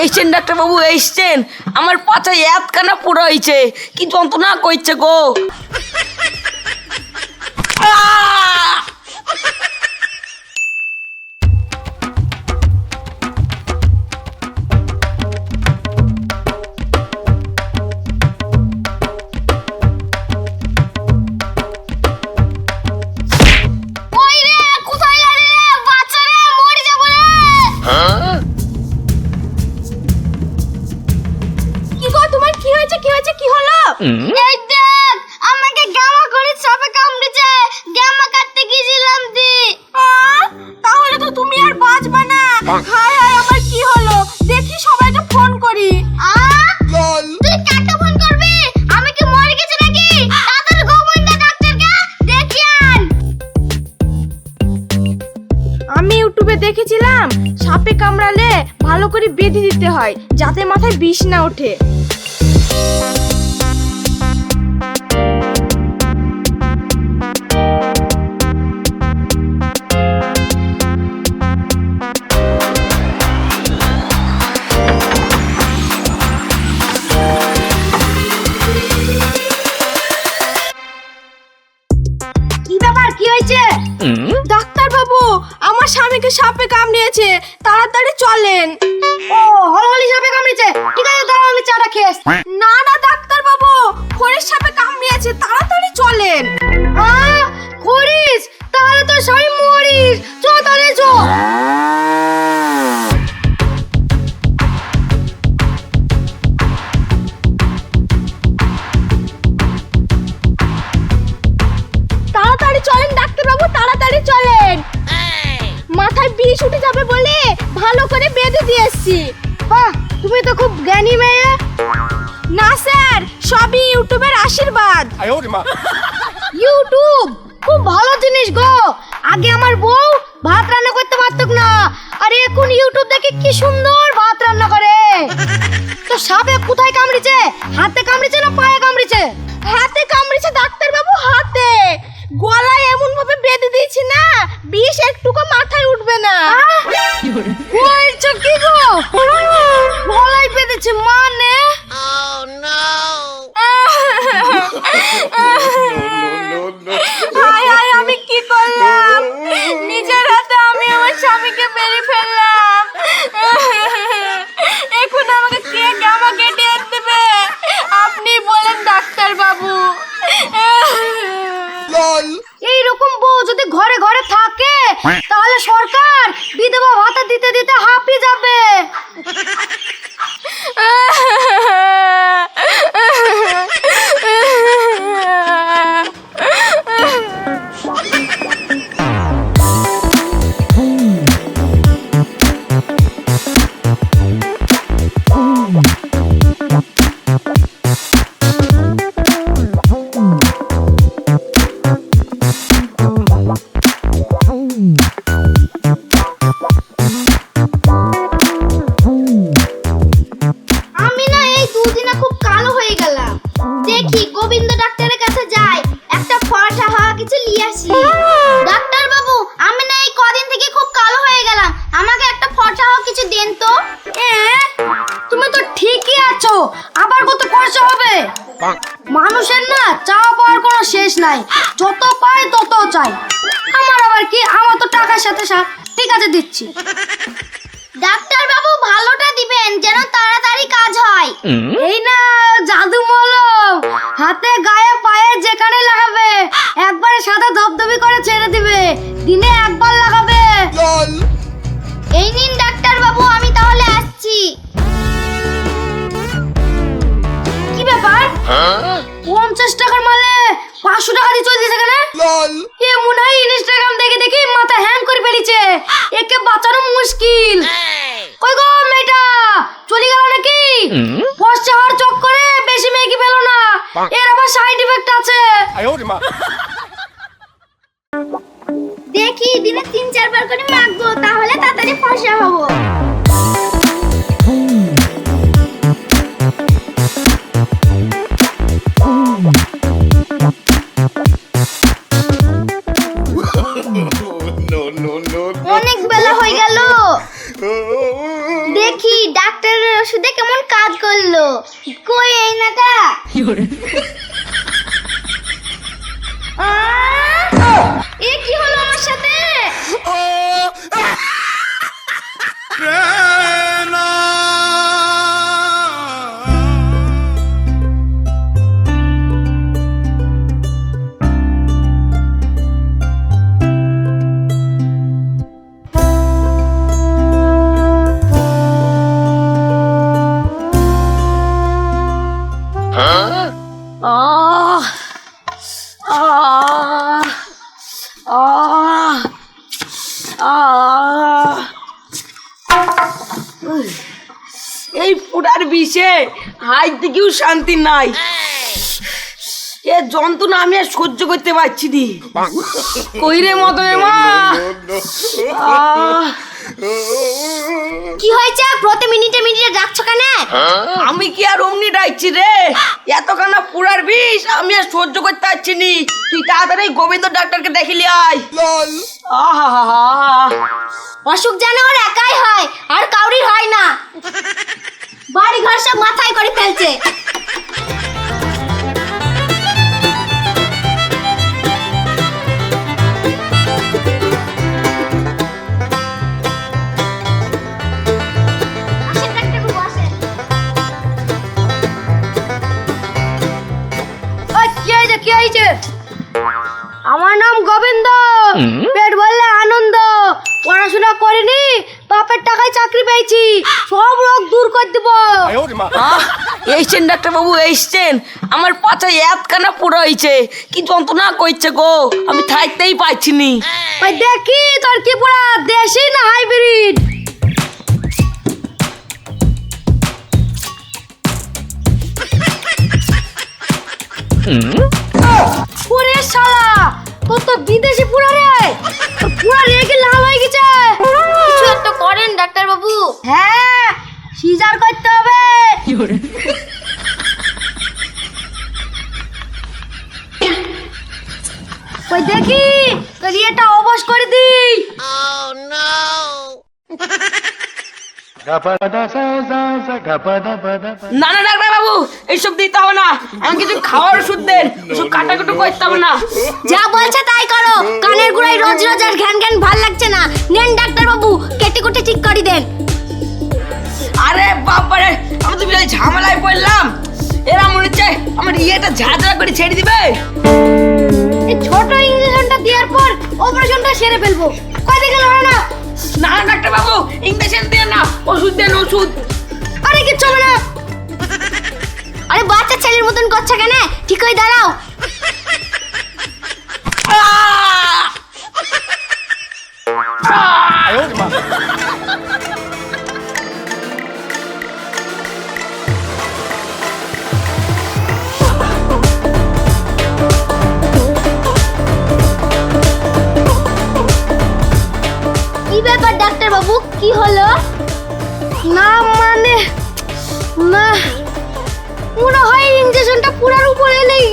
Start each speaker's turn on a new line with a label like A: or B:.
A: এসছেন ডাক্তারবাবু, এসছেন। আমার পাছায় এতখানা পুরো হয়েছে, কি যন্ত্রণা করছে গো।
B: এই দেখ, আমাকে গামা করে সাপে কামড়েছে, গামা কাটতে গিয়েছিলাম দি। তাহলে তো তুমি আর বাঁচবা না। হায় হায়, আমার কি হলো? দেখি সবাইকে ফোন করি। তুই কাকে ফোন করবি? আমি কি মরে গেছি নাকি? তাড়াতাড়ি গোবিন্দ ডাক্তারকে দেখিয়ে আন।
C: আমি ইউটিউবে দেখেছিলাম সাপে কামড়ালে ভালো করে বেঁধে দিতে হয় যাতে মাথায় বিষ না ওঠে।
B: কি ব্যাপার, কি হয়েছে?
C: ডাক্তার বাবু, আমার স্বামীকে সাপে কামড়িয়েছে, তাড়াতাড়ি চলেন।
B: ও, হলহলি সাপে কামড়েছে। ঠিক আছে, দাঁড়াও, আমি চাটা খেয়ে আসছি।
C: না না ডাক্তার বাবু, খড়ের সাপে কামড়িয়েছে, তাড়াতাড়ি চলেন।
B: করিস? তাহলে তো স্বামী মরিস। চ তাহলে চ।
C: তাড়াতাড়ি চলেন ডাক্তার বাবু, তাড়াতাড়ি চলেন। মাথায় বিষ উঠে যাবে বলে ভালো করে বেঁধে দিয়ে এসেছি।
B: বাহ, তুমি তো খুব জ্ঞানী মেয়ে।
C: না স্যার, সবই ইউটিউবের আশীর্বাদ।
B: ইউটিউব খুব ভালো জিনিস গো। আগে আমার বউ ভাত রান্না করতে পারতো না, আর এখন ইউটিউব দেখে কি সুন্দর ভাত রান্না করে। তো সাপে কোথায় কামড়েছে? হাতে কামড়েছে না পায়ে কামড়েছে?
C: হাতে কামড়েছে ডাক্তার বাবু, হাতে। গলায় এমন ভাবে বেঁধে দিয়েছি না, বিষ একটুকু মাথায় উঠবে না।
B: হয়েছে কি গো? গলায় বেঁধেছে মানে?
C: হায় হায়, আমি কি করলাম? নিজের হাতে আমি আমার স্বামীকে মেরে ফেললাম। এখন আমাকে কে গামা কেটে দেবে? আপনি বলেন ডাক্তার বাবু।
B: এইরকম বউ যদি ঘরে ঘরে থাকে তাহলে সরকার বিধবা ভাতা দিতে দিতে হাঁপিয়ে যাবে। আমি না এই দুদিনে খুব কালো হয়ে গেলাম। দেখি গোবিন্দ ডাক্তারের কাছে যাই, একটা ফর্সা হওয়া কিছু নিয়ে আসি। ডাক্তার বাবু, আমি না এই কদিন থেকে খুব কালো হয়ে গেলাম, আমাকে একটা ফর্সা হওয়া কিছু দেন তো। তুমি তো ঠিকই আছো, আবার কত ফর্সা হবে? মানুষের না চাওয়া পাওয়ার কোনো শেষ নাই, যত পায় তত চাই। আমার আবার কি, আমার তো টাকার সাথে সাথ। ঠিক আছে, দিচ্ছি। ডাক্তার বাবু, ভালোটা দিবেন যেন তাড়াতাড়ি কাজ হয়। এই না জাদু মলম, হাতে গায়ে পায়ে যেখানে লাগাবে একবারে সাদা ধবধবে করে ছেড়ে দিবে, দিনে একবার লাগাবে। এই নিন ডাক্তার বাবু, আমি তাহলে আসছি। কি ব্যাপার? 50 টাকার মালে 500 টাকা দিয়ে চলছে সেখানে। এ মনে হয় ইনস্টাগ্রাম দেখে দেখে মাথা হ্যাং করে ফেলেছে, একে বাঁচানো মুশকিল। কই গো মেয়েটা, চলে গেল নাকি? ফর্সা হওয়ার চক্করে বেশি মেঘি পেল না, এর আবার সাইড ইফেক্ট আছে। দেখি দিনে 3-4 বার করে মাখবো, তাহলে তাড়াতাড়ি ফর্সা হবো। অনেক বেলা হয়ে গেল, দেখি ডাক্তারের ওষুধে কেমন কাজ করলো। কই এই নাটা? এ কি হলো আমার সাথে?
A: আহ আহ আহ আহ এই পুরার বিষে হাত দিকেও শান্তি নাই। এ যন্ত্রণা আমি আর সহ্য করতে পারছি নি। কইরে মদনের মা, আহ,
B: কি হয়েছে? প্রতি মিনিটে মিনিটে যাচ্ছ কেন?
A: আমি কি আর অমনি ডাকছি রে? এতখানা পুরার বিষ আমি আর সহ্য করতে পারছি নি। তুই তাড়াতাড়ি গোবিন্দ ডাক্তারকে দেখিলি আয়। আহা,
B: অসুখ যেন ওর একাই হয়, আর কাউরির হয় না। বাড়ি ঘর সব মাথায় করে ফেলছে। আমার নাম গোবিন্দ, পেট বললে আনন্দ। পড়াশোনা করিনি, বাপের টাকায় চাকরি পেয়েছি, সব রোগ দূর করে দিব।
A: এইছেন ডাক্তার বাবু, এইছেন। আমার পাছায় এতখানা পুরো হয়েছে, কি যন্ত্রণা করছে গো, আমি থাকতেই পারছি নি।
B: ওই দেখি তোর কি পুরা দেশি না হাইব্রিড? ওরে শালা, তোর তো বিদেশি পুরা রে। পুরা রেগে লাল হয়ে গেছে। কিছু একটা করেন ডাক্তার বাবু। হ্যাঁ, সিজার করতে হবে। ওই দেখি তোর এটা অবশ করে দি।
A: না না ডাক্তার বাবু, এইসব দিতে হবে না। আমি কিছু খাওয়ার ওষুধ দেন, এসব কাটাকুটো করতে হবে না।
B: যা বলছে তাই করো। কানের গুড়ায় রোজ রোজ আর ঘ্যান ঘ্যান ভাল লাগছে না। নেন ডাক্তার বাবু, কেটে কুটে ঠিক করে দেন।
A: আরে বাবারে, আমি তো বিরাট ঝামেলায় পড়লাম। এরা মনে হচ্ছে আমার ইয়েটা ঝাঁঝরা করে ছেড়ে দিবে।
B: এই ছোট ইঞ্জেকশনটা দেওয়ার পর অপারেশনটা সেরে ফেলবো। কই দেখে লড়ে না।
A: না ডাক্তার বাবু, ইঞ্জেকশন দেন না, ওষুধ দেন ওষুধ।
B: আরে কিচ্ছু হবে না। আরে বাচ্চা ছেলের মতন করছে কেন? ঠিক হয়ে দাঁড়াও। কি ব্যাপার ডাক্তার বাবু, কি হলো? না মানে না, মনে হয় ইঞ্জেকশনটা পুরার উপরে লেগে